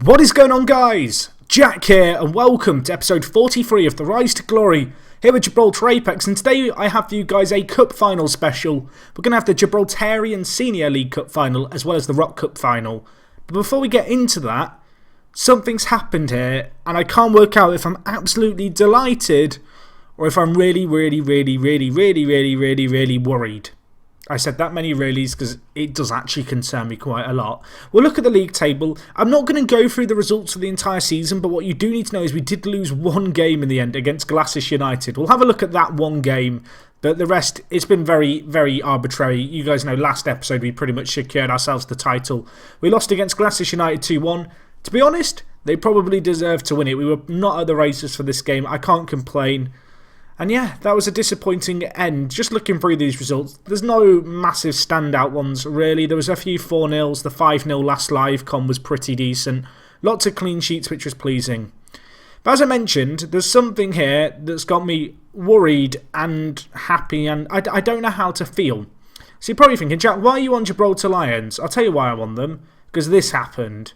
What is going on, guys? Jack here, and welcome to episode 43 of the Rise to Glory here with Gibraltar Apex. And today I have for you guys a Cup Final special. We're going to have the Gibraltarian Senior League Cup Final as well as the Rock Cup Final. But before we get into that, something's happened here, and I can't work out if I'm absolutely delighted or if I'm really worried. I said that many reallys because it does actually concern me quite a lot. We'll look at the league table. I'm not going to go through the results of the entire season, but what you do need to know is we did lose one game in the end against Glasses United. We'll have a look at that one game, but the rest, it's been very arbitrary. You guys know last episode we pretty much secured ourselves the title. We lost against Glasses United 2-1. To be honest, they probably deserved to win it. We were not at the races for this game. I can't complain. And yeah, that was a disappointing end. Just looking through these results, there's no massive standout ones, really. There was a few 4-0s. The 5-0 last live con was pretty decent. Lots of clean sheets, which was pleasing. But as I mentioned, there's something here that's got me worried and happy, and I don't know how to feel. So you're probably thinking, Jack, why are you on Gibraltar Lions? I'll tell you why I'm on them. Because this happened.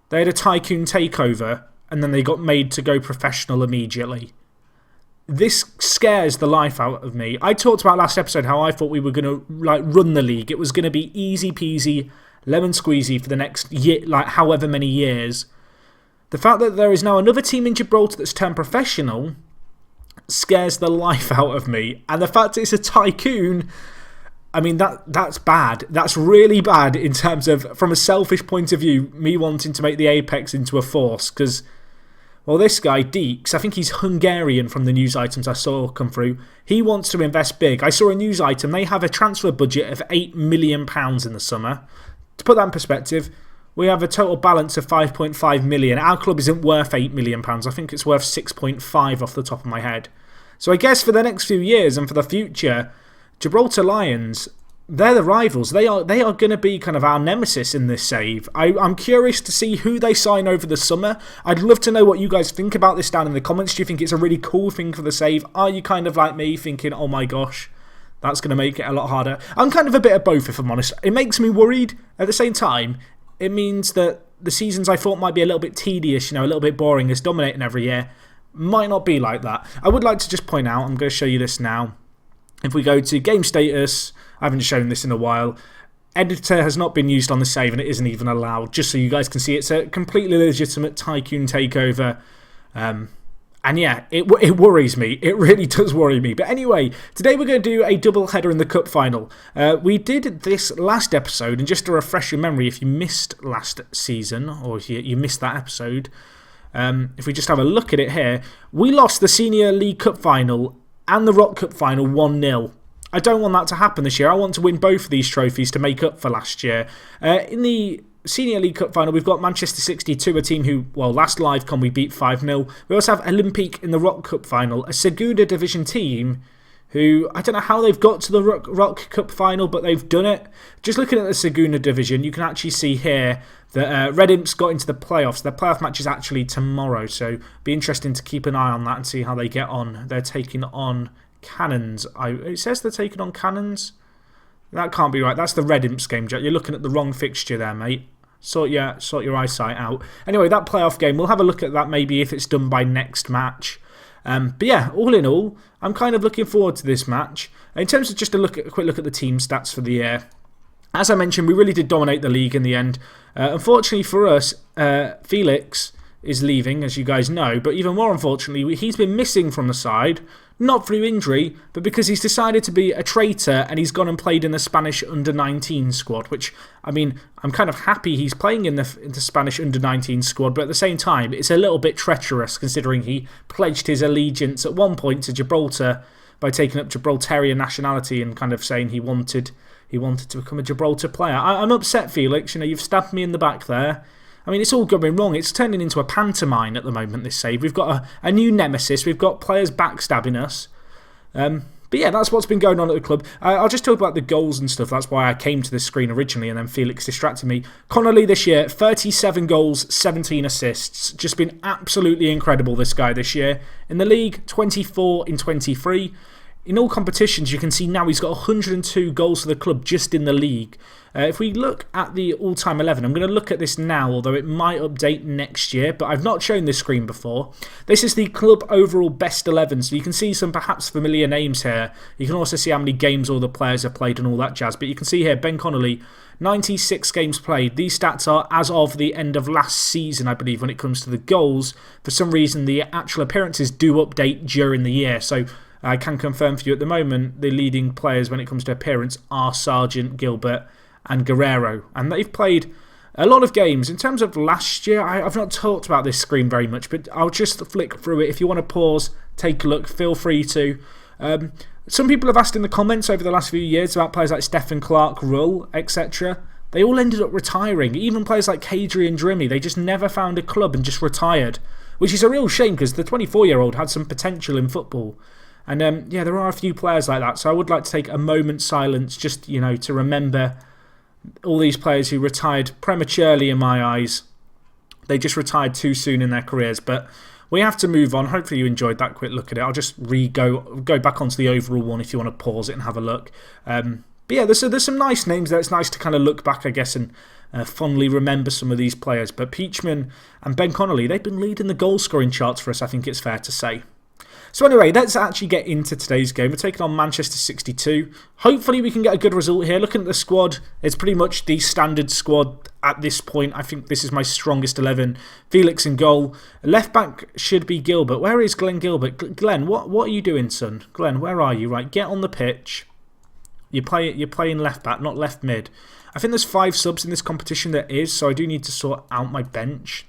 They had a tycoon takeover, and then they got made to go professional immediately. This scares the life out of me. I talked about last episode how I thought we were going to run the league. It was going to be easy peasy, lemon squeezy for the next year, however many years. The fact that there is now another team in Gibraltar that's turned professional scares the life out of me. And the fact that it's a tycoon, I mean, that's bad. That's really bad in terms of, from a selfish point of view, me wanting to make the Apex into a force. Because, well, this guy, Deeks, I think he's Hungarian from the news items I saw come through. He wants to invest big. I saw a news item. They have a transfer budget of £8 million in the summer. To put that in perspective, we have a total balance of £5.5 million. Our club isn't worth £8 million. I think it's worth 6.5 off the top of my head. So I guess for the next few years and for the future, Gibraltar Lions, they're the rivals. They are going to be kind of our nemesis in this save. I'm curious to see who they sign over the summer. I'd love to know what you guys think about this down in the comments. Do you think it's a really cool thing for the save? Are you kind of like me thinking, oh my gosh, that's going to make it a lot harder? I'm kind of a bit of both, if I'm honest. It makes me worried. At the same time, it means that the seasons I thought might be a little bit tedious, a little bit boring, is dominating every year, might not be like that. I would like to just point out, I'm going to show you this now. If we go to game status, I haven't shown this in a while. Editor has not been used on the save and it isn't even allowed. Just so you guys can see, it's a completely legitimate tycoon takeover. And yeah, it worries me. It really does worry me. But anyway, today we're going to do a double header in the Cup Final. We did this last episode, and just to refresh your memory, if you missed last season, or if you missed that episode, if we just have a look at it here, we lost the Senior League Cup Final and the Rock Cup Final 1-0. I don't want that to happen this year. I want to win both of these trophies to make up for last year. In the Senior League Cup Final, we've got Manchester 62, a team who, well, last live con we beat 5-0. We also have Olympique in the Rock Cup Final, a Segunda Division team who, I don't know how they've got to the Rock Cup Final, but they've done it. Just looking at the Segunda Division, you can actually see here that Red Imps got into the playoffs. Their playoff match is actually tomorrow, so it'll be interesting to keep an eye on that and see how they get on. They're taking on Cannons. It says they're taking on Cannons. That can't be right. That's the Red Imps game, Jack. You're looking at the wrong fixture there, mate. Sort your eyesight out. Anyway, that playoff game, we'll have a look at that maybe if it's done by next match. But yeah, all in all, I'm kind of looking forward to this match. In terms of just a quick look at the team stats for the year, as I mentioned, we really did dominate the league in the end. Unfortunately for us, Felix is leaving, as you guys know, but even more unfortunately, he's been missing from the side, not through injury, but because he's decided to be a traitor and he's gone and played in the Spanish Under-19 squad, which, I mean, I'm kind of happy he's playing in the Spanish Under-19 squad, but at the same time, it's a little bit treacherous considering he pledged his allegiance at one point to Gibraltar by taking up Gibraltarian nationality and kind of saying he wanted to become a Gibraltar player. I'm upset, Felix. You've stabbed me in the back there. I mean, it's all going wrong. It's turning into a pantomime at the moment, this save. We've got a new nemesis. We've got players backstabbing us. But yeah, that's what's been going on at the club. I'll just talk about the goals and stuff. That's why I came to this screen originally, and then Felix distracted me. Connolly this year, 37 goals, 17 assists. Just been absolutely incredible, this guy, this year. In the league, 24 in 23. in all competitions, you can see now he's got 102 goals for the club just in the league. If we look at the all-time 11, I'm going to look at this now, although it might update next year, but I've not shown this screen before. This is the club overall best 11, so you can see some perhaps familiar names here. You can also see how many games all the players have played and all that jazz, but you can see here, Ben Connolly, 96 games played. These stats are as of the end of last season, I believe, when it comes to the goals. For some reason, the actual appearances do update during the year, so I can confirm for you at the moment, the leading players when it comes to appearance are Sargent, Gilbert and Guerrero. And they've played a lot of games. In terms of last year, I've not talked about this screen very much, but I'll just flick through it. If you want to pause, take a look, feel free to. Some people have asked in the comments over the last few years about players like Stephen Clark, Rull, etc. They all ended up retiring. Even players like Kadri and Drimmy, they just never found a club and just retired. Which is a real shame because the 24-year-old had some potential in football. And yeah, there are a few players like that. So I would like to take a moment's silence just, to remember all these players who retired prematurely in my eyes. They just retired too soon in their careers. But we have to move on. Hopefully you enjoyed that quick look at it. I'll just go back onto the overall one if you want to pause it and have a look. But yeah, there's some nice names there. It's nice to kind of look back, I guess, and fondly remember some of these players. But Peachman and Ben Connolly, they've been leading the goal scoring charts for us, I think it's fair to say. So anyway, let's actually get into today's game. We're taking on Manchester 62. Hopefully we can get a good result here. Looking at the squad, it's pretty much the standard squad at this point. I think this is my strongest 11. Felix in goal. Left back should be Gilbert. Where is Glenn Gilbert? Glenn, what are you doing, son? Glenn, where are you? Right, get on the pitch. You're playing left back, not left mid. I think there's 5 subs in this competition. There is, so I do need to sort out my bench.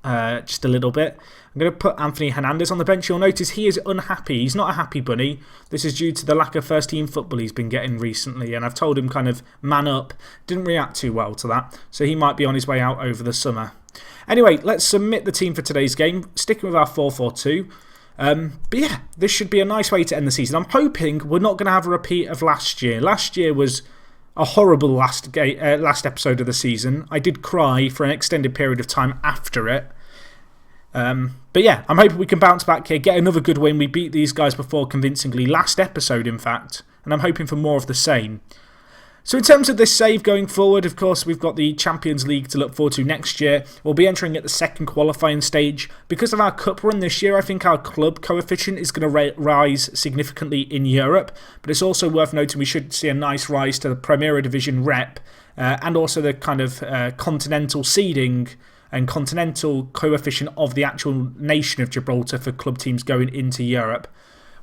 Just a little bit. I'm going to put Anthony Hernandez on the bench. You'll notice he is unhappy. He's not a happy bunny. This is due to the lack of first team football he's been getting recently, and I've told him kind of man up. Didn't react too well to that, so he might be on his way out over the summer. Anyway, let's submit the team for today's game, sticking with our 4-4-2. But yeah, this should be a nice way to end the season. I'm hoping we're not going to have a repeat of last year. Last year was a horrible last episode of the season. I did cry for an extended period of time after it. But yeah, I'm hoping we can bounce back here, get another good win. We beat these guys before convincingly, last episode in fact, and I'm hoping for more of the same. So in terms of this save going forward, of course, we've got the Champions League to look forward to next year. We'll be entering at the second qualifying stage. Because of our cup run this year, I think our club coefficient is going to rise significantly in Europe, but it's also worth noting we should see a nice rise to the Primera Division rep and also the kind of continental seeding and continental coefficient of the actual nation of Gibraltar for club teams going into Europe.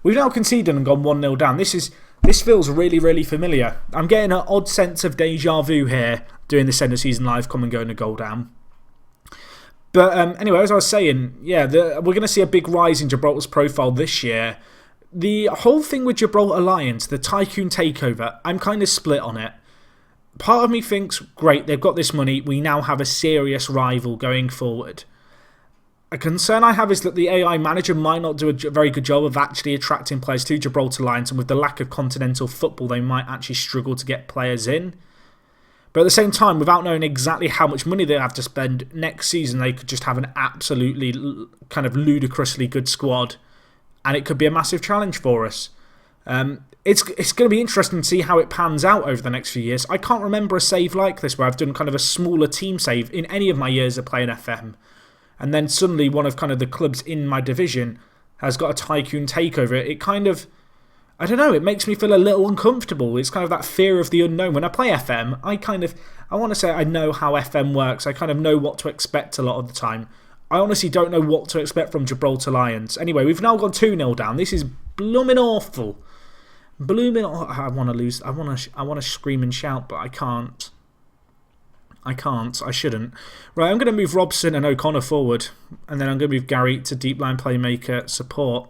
We've now conceded and gone 1-0 down. This feels really, really familiar. I'm getting an odd sense of deja vu here doing this end of season live, come and going a goal down. But anyway, as I was saying, yeah, we're going to see a big rise in Gibraltar's profile this year. The whole thing with Gibraltar Lions, the tycoon takeover, I'm kind of split on it. Part of me thinks, great, they've got this money, we now have a serious rival going forward. A concern I have is that the AI manager might not do a very good job of actually attracting players to Gibraltar Lions, and with the lack of continental football, they might actually struggle to get players in. But at the same time, without knowing exactly how much money they have to spend, next season they could just have an absolutely kind of ludicrously good squad, and it could be a massive challenge for us. It's going to be interesting to see how it pans out over the next few years. I can't remember a save like this where I've done kind of a smaller team save in any of my years of playing FM. And then suddenly one of kind of the clubs in my division has got a tycoon takeover. It kind of, I don't know, it makes me feel a little uncomfortable. It's kind of that fear of the unknown. When I play FM, I want to say I know how FM works. I kind of know what to expect a lot of the time. I honestly don't know what to expect from Gibraltar Lions. Anyway, we've now gone 2-0 down. This is blooming awful. I want to lose. I want to scream and shout, but I can't. I shouldn't. Right, I'm going to move Robson and O'Connor forward, and then I'm going to move Gary to deep line playmaker support.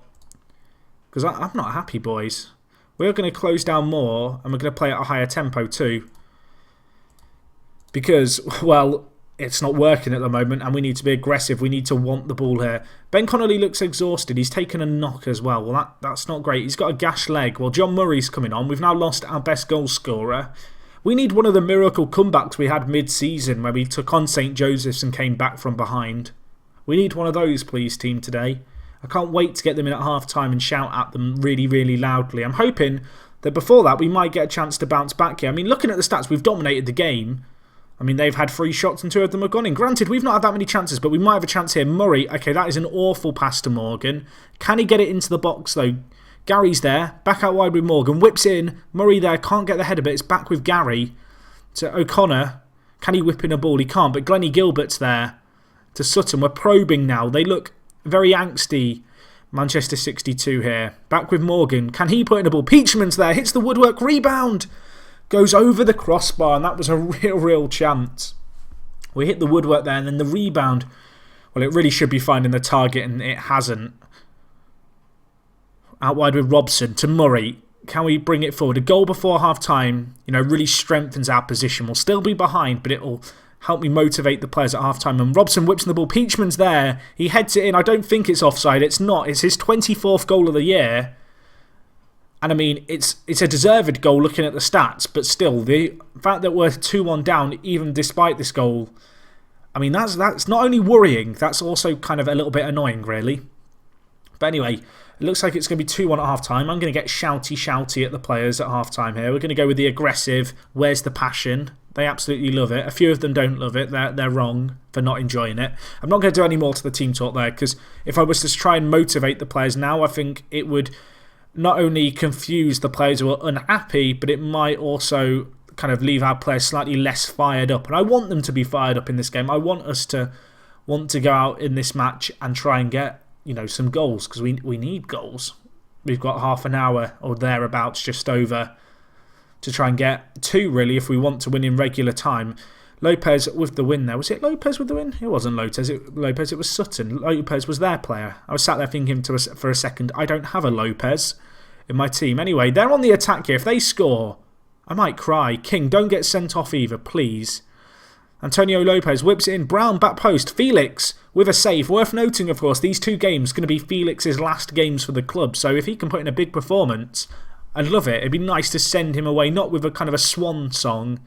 Because I'm not happy, boys. We're going to close down more, and we're going to play at a higher tempo too. Because, well, it's not working at the moment, and we need to be aggressive. We need to want the ball here. Ben Connolly looks exhausted. He's taken a knock as well. Well, that's not great. He's got a gash leg. Well, John Murray's coming on. We've now lost our best goal scorer. We need one of the miracle comebacks we had mid-season where we took on St. Joseph's and came back from behind. We need one of those, please, team, today. I can't wait to get them in at half-time and shout at them really, really loudly. I'm hoping that before that we might get a chance to bounce back here. I mean, looking at the stats, we've dominated the game. I mean, they've had 3 shots and 2 of them have gone in. Granted, we've not had that many chances, but we might have a chance here. Murray, okay, that is an awful pass to Morgan. Can he get it into the box, though? Gary's there. Back out wide with Morgan. Whips in. Murray there. Can't get the head of it. It's back with Gary. To O'Connor. Can he whip in a ball? He can't, but Glennie Gilbert's there. To Sutton. We're probing now. They look very angsty. Manchester 62 here. Back with Morgan. Can he put in a ball? Peachman's there. Hits the woodwork. Rebound. Goes over the crossbar, and that was a real chance. We hit the woodwork there, and then the rebound. Well, it really should be finding the target, and it hasn't. Out wide with Robson to Murray. Can we bring it forward? A goal before half-time, really strengthens our position. We'll still be behind, but it'll help me motivate the players at half-time. And Robson whips in the ball. Peachman's there. He heads it in. I don't think it's offside. It's not. It's his 24th goal of the year. And I mean, it's a deserved goal looking at the stats, but still, the fact that we're 2-1 down, even despite this goal, I mean, that's not only worrying, that's also kind of a little bit annoying, really. But anyway, it looks like it's going to be 2-1 at half-time. I'm going to get shouty at the players at half-time here. We're going to go with the aggressive, where's the passion? They absolutely love it. A few of them don't love it. They're wrong for not enjoying it. I'm not going to do any more to the team talk there, because if I was to try and motivate the players now, I think it would not only confuse the players who are unhappy, but it might also kind of leave our players slightly less fired up. And I want them to be fired up in this game. I want us to want to go out in this match and try and get, some goals, because we need goals. We've got half an hour or thereabouts just over to try and get 2, really, if we want to win in regular time. Lopez with the win there. Was it Lopez with the win? It wasn't Lopez. It was Sutton. Lopez was their player. I was sat there thinking for a second, I don't have a Lopez in my team. Anyway, they're on the attack here. If they score, I might cry. King, don't get sent off either, please. Antonio Lopez whips it in. Brown, back post. Felix with a save. Worth noting, of course, these 2 games are going to be Felix's last games for the club. So if he can put in a big performance, I'd love it. It'd be nice to send him away, not with a kind of a swan song,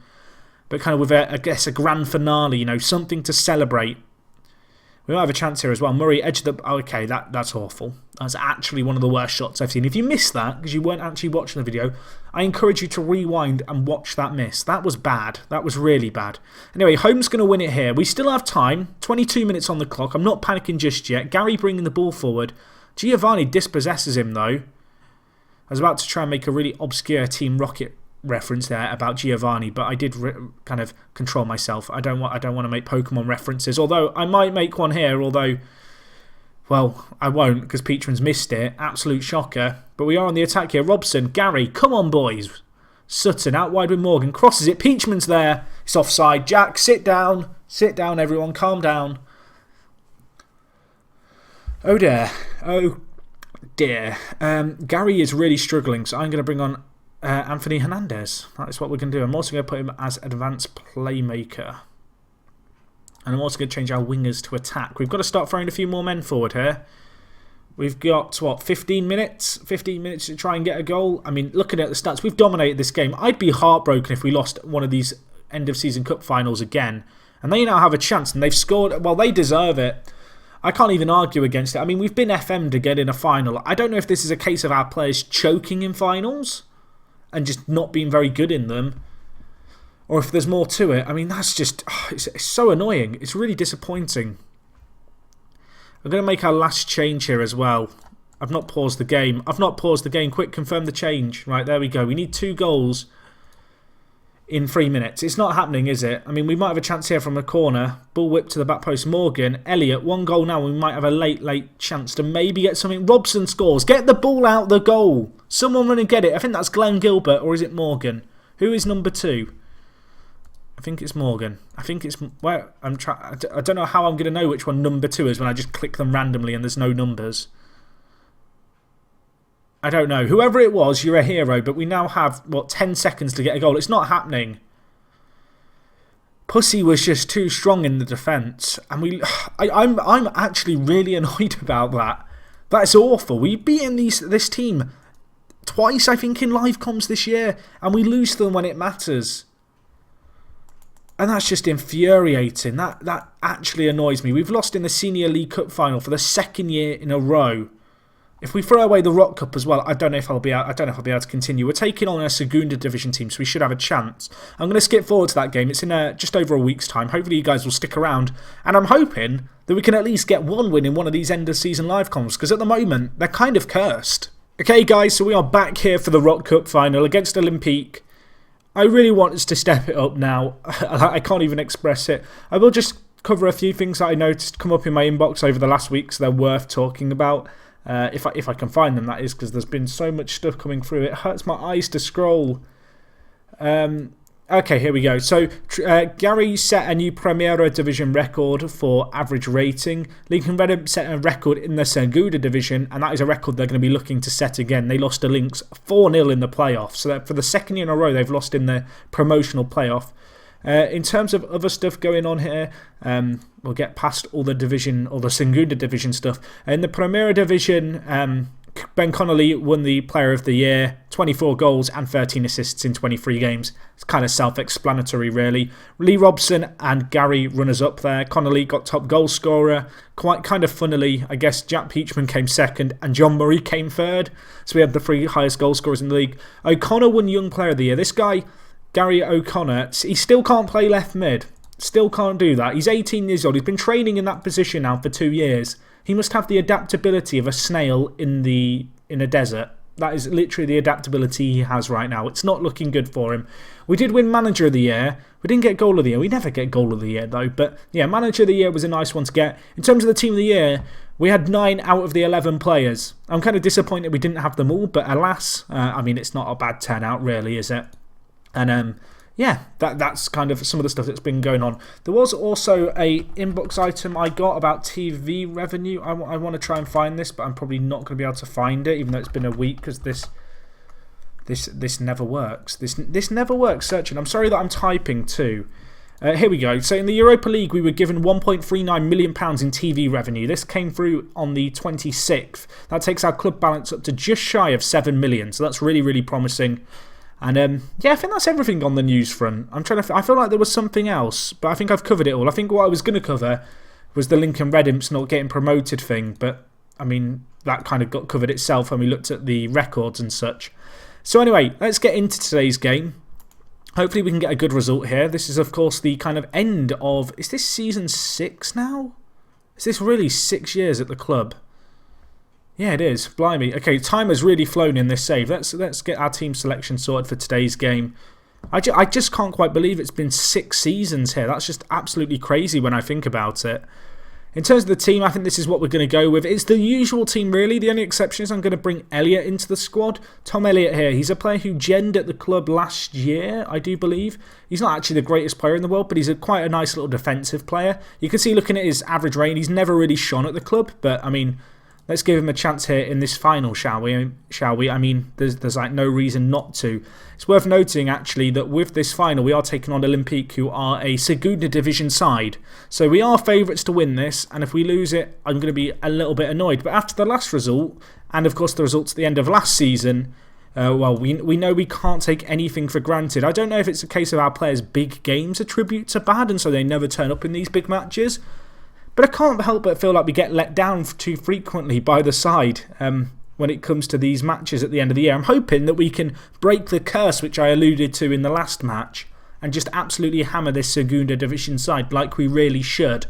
but kind of with, I guess, a grand finale, something to celebrate. We might have a chance here as well. Murray edged the... Okay, that's awful. That's actually one of the worst shots I've seen. If you missed that, because you weren't actually watching the video, I encourage you to rewind and watch that miss. That was bad. That was really bad. Anyway, Home's going to win it here. We still have time. 22 minutes on the clock. I'm not panicking just yet. Gary bringing the ball forward. Giovanni dispossesses him, though. I was about to try and make a really obscure Team Rocket reference there about Giovanni, but I did kind of control myself. I don't want to make Pokemon references, although I might make one here, although, well, I won't because Peachman's missed it. Absolute shocker. But we are on the attack here. Robson, Gary, come on, boys. Sutton out wide with Morgan, crosses it. Peachman's there. It's offside. Jack, sit down. Sit down, everyone. Calm down. Oh dear. Oh dear. Gary is really struggling, so I'm going to bring on Anthony Hernandez. That is what we're going to do. I'm also going to put him as advanced playmaker. And I'm also going to change our wingers to attack. We've got to start throwing a few more men forward here. We've got, 15 minutes? 15 minutes to try and get a goal. I mean, looking at the stats, we've dominated this game. I'd be heartbroken if we lost one of these end-of-season cup finals again. And they now have a chance, and they've scored. Well, they deserve it. I can't even argue against it. I mean, we've been FM'd to get in a final. I don't know if this is a case of our players choking in finals and just not being very good in them, or if there's more to it. I mean, that's just... it's so annoying. It's really disappointing. I'm going to make our last change here as well. I've not paused the game. Quick, confirm the change. Right, there we go. We need 2 goals in 3 minutes. It's not happening, is it? I mean, we might have a chance here from a corner. Ball whip to the back post. Morgan, Elliott, 1 goal now. We might have a late chance to maybe get something. Robson scores. Get the ball out the goal. Someone run and get it. I think that's Glenn Gilbert, or is it Morgan? Who is number 2? I think it's Morgan. I think it's... Well, I don't know how I'm going to know which one number 2 is when I just click them randomly and there's no numbers. I don't know. Whoever it was, you're a hero, but we now have, 10 seconds to get a goal. It's not happening. Pussy was just too strong in the defence. And I'm actually really annoyed about that. That's awful. We've beaten this team twice, I think, in live comms this year. And we lose to them when it matters. And that's just infuriating. That actually annoys me. We've lost in the Senior League Cup final for the second year in a row. If we throw away the Rock Cup as well, I don't know if I'll be able to continue. We're taking on a Segunda Division team, so we should have a chance. I'm going to skip forward to that game. It's in just over a week's time. Hopefully you guys will stick around. And I'm hoping that we can at least get one win in one of these end-of-season live comms, because at the moment, they're kind of cursed. Okay, guys, so we are back here for the Rock Cup final against Olympique. I really want us to step it up now. I can't even express it. I will just cover a few things that I noticed come up in my inbox over the last week, so they're worth talking about. If I can find them, that is, because there's been so much stuff coming through. It hurts my eyes to scroll. Okay, here we go. So, Gary set a new Primera Division record for average rating. Lincoln Red set a record in the Segunda Division, and that is a record they're going to be looking to set again. They lost to Lynx 4-0 in the playoff. So, for the second year in a row, they've lost in the promotional playoff. In terms of other stuff going on here, we'll get past all the division, or the Segunda Division stuff. In the Primera Division, Ben Connolly won the Player of the Year, 24 goals and 13 assists in 23 games. It's kind of self-explanatory, really. Lee Robson and Gary runners-up there. Connolly got top goal scorer. Quite kind of funnily, I guess Jack Peachman came second and John Murray came third. So we have the three highest goal scorers in the league. O'Connor won Young Player of the Year. This guy, Gary O'Connor, he still can't play left mid. Still can't do that. He's 18 years old. He's been training in that position now for 2 years. He must have the adaptability of a snail in a desert. That is literally the adaptability he has right now. It's not looking good for him. We did win Manager of the Year. We didn't get Goal of the Year. We never get Goal of the Year, though. But yeah, Manager of the Year was a nice one to get. In terms of the Team of the Year, we had 9 out of the 11 players. I'm kind of disappointed we didn't have them all, but alas, I mean, it's not a bad turnout, really, is it? And yeah, that's kind of some of the stuff that's been going on. There was also a inbox item I got about TV revenue. I want to try and find this, but I'm probably not going to be able to find it, even though it's been a week, because this never works. This never works searching. I'm sorry that I'm typing too. Here we go. So in the Europa League, we were given £1.39 million in TV revenue. This came through on the 26th. That takes our club balance up to just shy of 7 million. So that's really, really promising. And yeah, I think that's everything on the news front. I feel like there was something else, but I think I've covered it all. I think what I was going to cover was the Lincoln Red Imps not getting promoted thing, but I mean, that kind of got covered itself when we looked at the records and such. So anyway, let's get into today's game. Hopefully we can get a good result here. This is, of course, the kind of end of... Is this season 6 now? Is this really 6 years at the club? Yeah, it is. Blimey. Okay, time has really flown in this save. Let's get our team selection sorted for today's game. I just can't quite believe it's been 6 seasons here. That's just absolutely crazy when I think about it. In terms of the team, I think this is what we're going to go with. It's the usual team, really. The only exception is I'm going to bring Elliott into the squad. Tom Elliott here. He's a player who genned at the club last year, I do believe. He's not actually the greatest player in the world, but he's quite a nice little defensive player. You can see, looking at his average rating, he's never really shone at the club, but I mean... Let's give him a chance here in this final, shall we? I mean, there's like no reason not to. It's worth noting, actually, that with this final, we are taking on Olympique, who are a Segunda Division side. So we are favourites to win this, and if we lose it, I'm going to be a little bit annoyed. But after the last result, and of course the results at the end of last season, well, we know we can't take anything for granted. I don't know if it's a case of our players' big games attribute to bad, and so they never turn up in these big matches. But I can't help but feel like we get let down too frequently by the side when it comes to these matches at the end of the year. I'm hoping that we can break the curse, which I alluded to in the last match, and just absolutely hammer this Segunda Division side like we really should.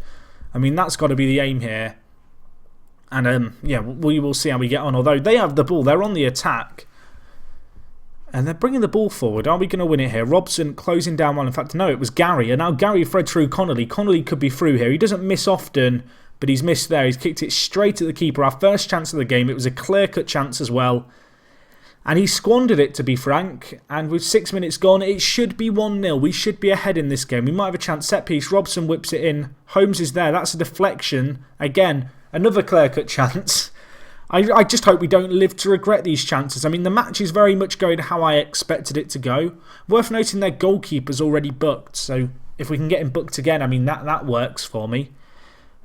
I mean, that's got to be the aim here. And yeah, we will see how we get on. Although they have the ball, they're on the attack. And they're bringing the ball forward. Are we going to win it here? Robson closing down well. In fact, no, it was Gary. And now Gary thread through Connolly. Connolly could be through here. He doesn't miss often, but he's missed there. He's kicked it straight at the keeper. Our first chance of the game. It was a clear-cut chance as well. And he squandered it, to be frank. And with 6 minutes gone, it should be 1-0. We should be ahead in this game. We might have a chance. Set piece. Robson whips it in. Holmes is there. That's a deflection. Again, another clear-cut chance. I just hope we don't live to regret these chances. I mean, the match is very much going how I expected it to go. Worth noting their goalkeeper's already booked. So if we can get him booked again, I mean, that works for me.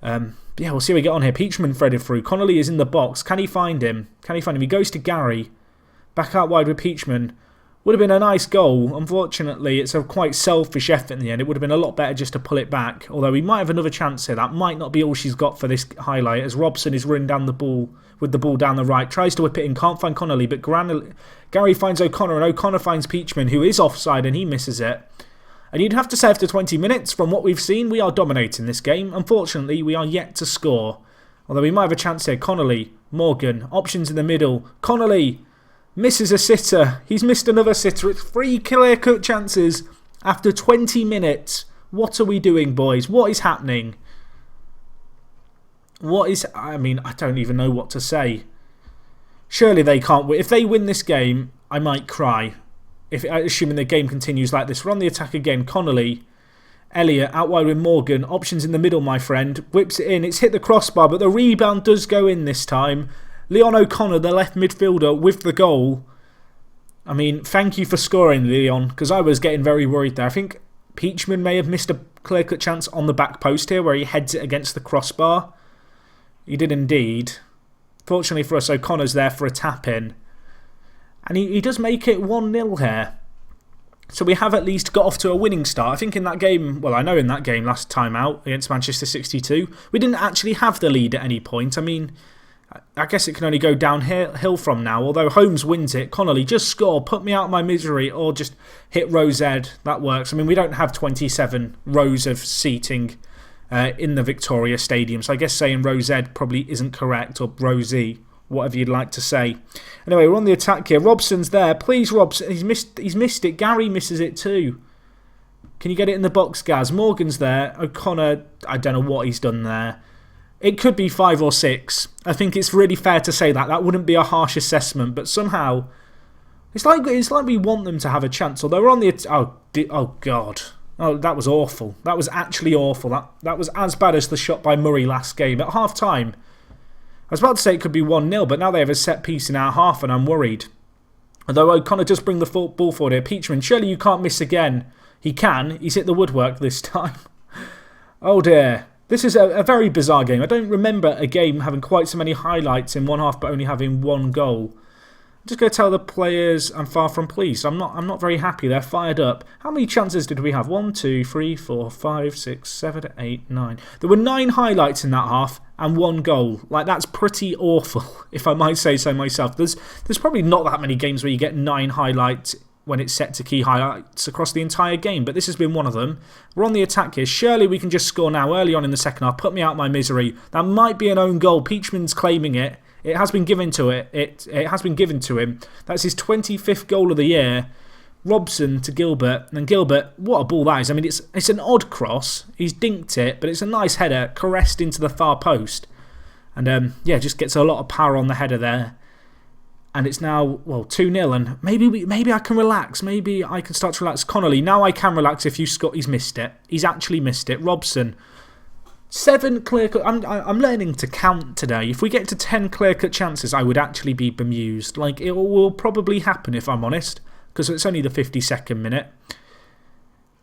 Yeah, we'll see how we get on here. Peachman threaded through. Connolly is in the box. Can he find him? He goes to Gary. Back out wide with Peachman. Would have been a nice goal. Unfortunately, it's a quite selfish effort in the end. It would have been a lot better just to pull it back. Although we might have another chance here. That might not be all she's got for this highlight, as Robson is running down the ball with the ball down the right. Tries to whip it in, can't find Connolly, but Gary finds O'Connor, and O'Connor finds Peachman, who is offside, and he misses it. And you'd have to say after 20 minutes, from what we've seen, we are dominating this game. Unfortunately, we are yet to score. Although we might have a chance here. Connolly, Morgan, options in the middle. Connolly misses a sitter. He's missed another sitter. It's 3 clear-cut chances after 20 minutes. What are we doing, boys? What is happening? I don't even know what to say. Surely they can't win. If they win this game, I might cry. Assuming the game continues like this. We're on the attack again. Connolly. Elliott out wide with Morgan. Options in the middle, my friend. Whips it in. It's hit the crossbar, but the rebound does go in this time. Leon O'Connor, the left midfielder, with the goal. I mean, thank you for scoring, Leon, because I was getting very worried there. I think Peachman may have missed a clear-cut chance on the back post here where he heads it against the crossbar. He did indeed. Fortunately for us, O'Connor's there for a tap-in. And he does make it 1-0 here. So we have at least got off to a winning start. I think in that game, well, I know in that game last time out against Manchester 62, we didn't actually have the lead at any point. I mean, I guess it can only go downhill from now. Although Holmes wins it. Connolly, just score, put me out of my misery, or just hit row Z. That works. I mean, we don't have 27 rows of seating in the Victoria Stadium. So I guess saying row Z probably isn't correct, or row Z, whatever you'd like to say. Anyway, we're on the attack here. Robson's there. Please, Robson. He's missed it. Gary misses it too. Can you get it in the box, Gaz? Morgan's there. O'Connor, I don't know what he's done there. It could be 5 or 6. I think it's really fair to say that. That wouldn't be a harsh assessment, but somehow it's like we want them to have a chance. Although we're on the oh god. Oh, that was awful. That was actually awful. That was as bad as the shot by Murray last game at half time. I was about to say it could be 1-0, but now they have a set piece in our half and I'm worried. Although O'Connor just bring the ball forward here. Peachman, surely you can't miss again. He can. He's hit the woodwork this time. Oh dear. This is a very bizarre game. I don't remember a game having quite so many highlights in one half but only having one goal. I'm just going to tell the players I'm far from pleased. I'm not very happy. They're fired up. How many chances did we have? 1, 2, 3, 4, 5, 6, 7, 8, 9. There were 9 highlights in that half and 1 goal. Like, that's pretty awful, if I might say so myself. There's probably not that many games where you get 9 highlights when it's set to key highlights across the entire game, but this has been one of them. We're on the attack here. Surely we can just score now early on in the second half. Put me out of my misery. That might be an own goal. Peachman's claiming it. It has been given to it has been given to him. That's his 25th goal of the year. Robson to Gilbert, and Gilbert, what a ball that is. I mean, it's an odd cross. He's dinked it, but it's a nice header, caressed into the far post. And yeah, just gets a lot of power on the header there. And it's now, well, 2-0, and maybe I can relax. Maybe I can start to relax. Connolly, now I can relax if he's missed it. He's actually missed it. Robson, 7 clear-cut. I'm learning to count today. If we get to 10 clear-cut chances, I would actually be bemused. Like, it will probably happen if I'm honest, because it's only the 52nd minute.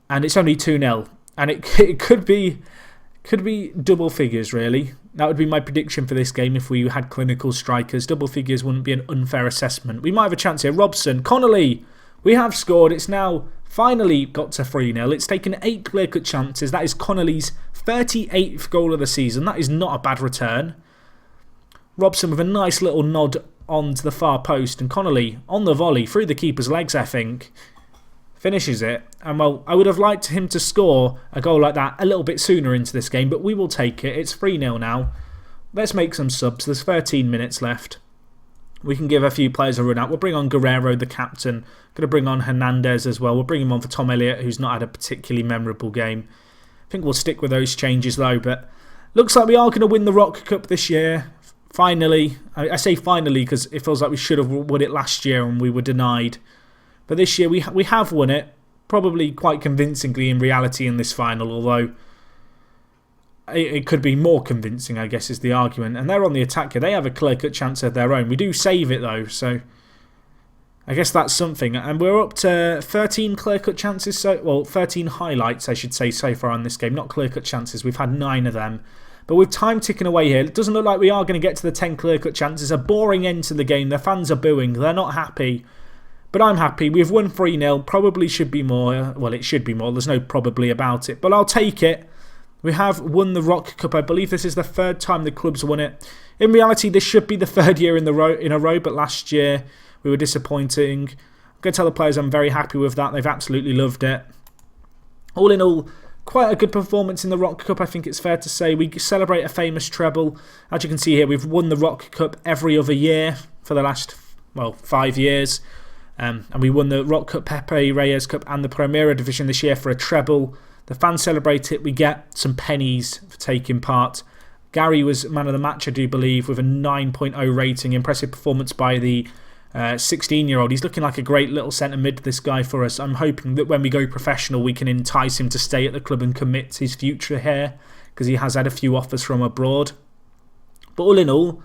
And it's only 2-0. And it could be double figures, really. That would be my prediction for this game if we had clinical strikers. Double figures wouldn't be an unfair assessment. We might have a chance here. Robson, Connolly, we have scored. It's now finally got to 3-0. It's taken 8 clear-cut chances. That is Connolly's 38th goal of the season. That is not a bad return. Robson with a nice little nod onto the far post. And Connolly on the volley through the keeper's legs, I think. Finishes it. And well, I would have liked him to score a goal like that a little bit sooner into this game, but we will take it. It's 3-0 now. Let's make some subs. There's 13 minutes left. We can give a few players a run out. We'll bring on Guerrero, the captain. Going to bring on Hernandez as well. We'll bring him on for Tom Elliott, who's not had a particularly memorable game. I think we'll stick with those changes though, but looks like we are going to win the Rock Cup this year. Finally. I say finally because it feels like we should have won it last year and we were denied. But this year we have won it, probably quite convincingly in reality in this final, although it could be more convincing, I guess, is the argument. And they're on the attack here. They have a clear-cut chance of their own. We do save it, though, so I guess that's something. And we're up to 13 clear-cut chances, well, 13 highlights, I should say, so far in this game. Not clear-cut chances. We've had 9 of them. But with time ticking away here, it doesn't look like we are going to get to the 10 clear-cut chances. A boring end to the game. The fans are booing. They're not happy. But I'm happy. We've won 3-0. Probably should be more. Well, it should be more. There's no probably about it. But I'll take it. We have won the Rock Cup. I believe this is the 3rd time the club's won it. In reality, this should be the 3rd year in a row. But last year, we were disappointing. I'm going to tell the players I'm very happy with that. They've absolutely loved it. All in all, quite a good performance in the Rock Cup, I think it's fair to say. We celebrate a famous treble. As you can see here, we've won the Rock Cup every other year for the last, well, 5 years. And we won the Rock Cup, Pepe Reyes Cup and the Primera Division this year for a treble. The fans celebrate it. We get some pennies for taking part. Gary was man of the match, I do believe, with a 9.0 rating. Impressive performance by the 16-year-old. He's looking like a great little centre mid, this guy, for us. I'm hoping that when we go professional, we can entice him to stay at the club and commit his future here, because he has had a few offers from abroad. But all in all,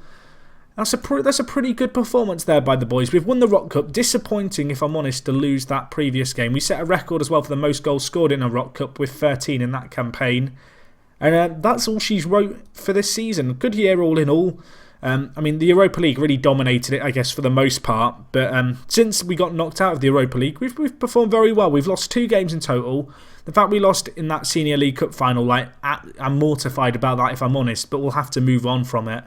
that's a pretty good performance there by the boys. We've won the Rock Cup. Disappointing, if I'm honest, to lose that previous game. We set a record as well for the most goals scored in a Rock Cup with 13 in that campaign. And that's all she's wrote for this season. Good year all in all. I mean, the Europa League really dominated it, I guess, for the most part. But since we got knocked out of the Europa League, we've performed very well. We've lost 2 games in total. The fact we lost in that Senior League Cup final, I'm mortified about that, if I'm honest. But we'll have to move on from it.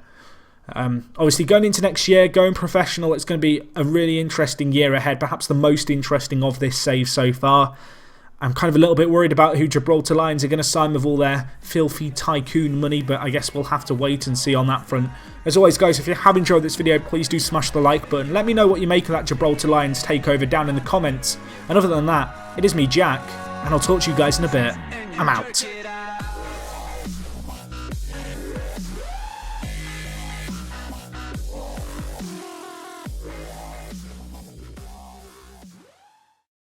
Obviously, going into next year, going professional, it's going to be a really interesting year ahead. Perhaps the most interesting of this save so far. I'm kind of a little bit worried about who Gibraltar Lions are going to sign with all their filthy tycoon money, but I guess we'll have to wait and see on that front. As always, guys, if you have enjoyed this video, please do smash the like button. Let me know what you make of that Gibraltar Lions takeover down in the comments. And other than that, it is me, Jack, and I'll talk to you guys in a bit. I'm out.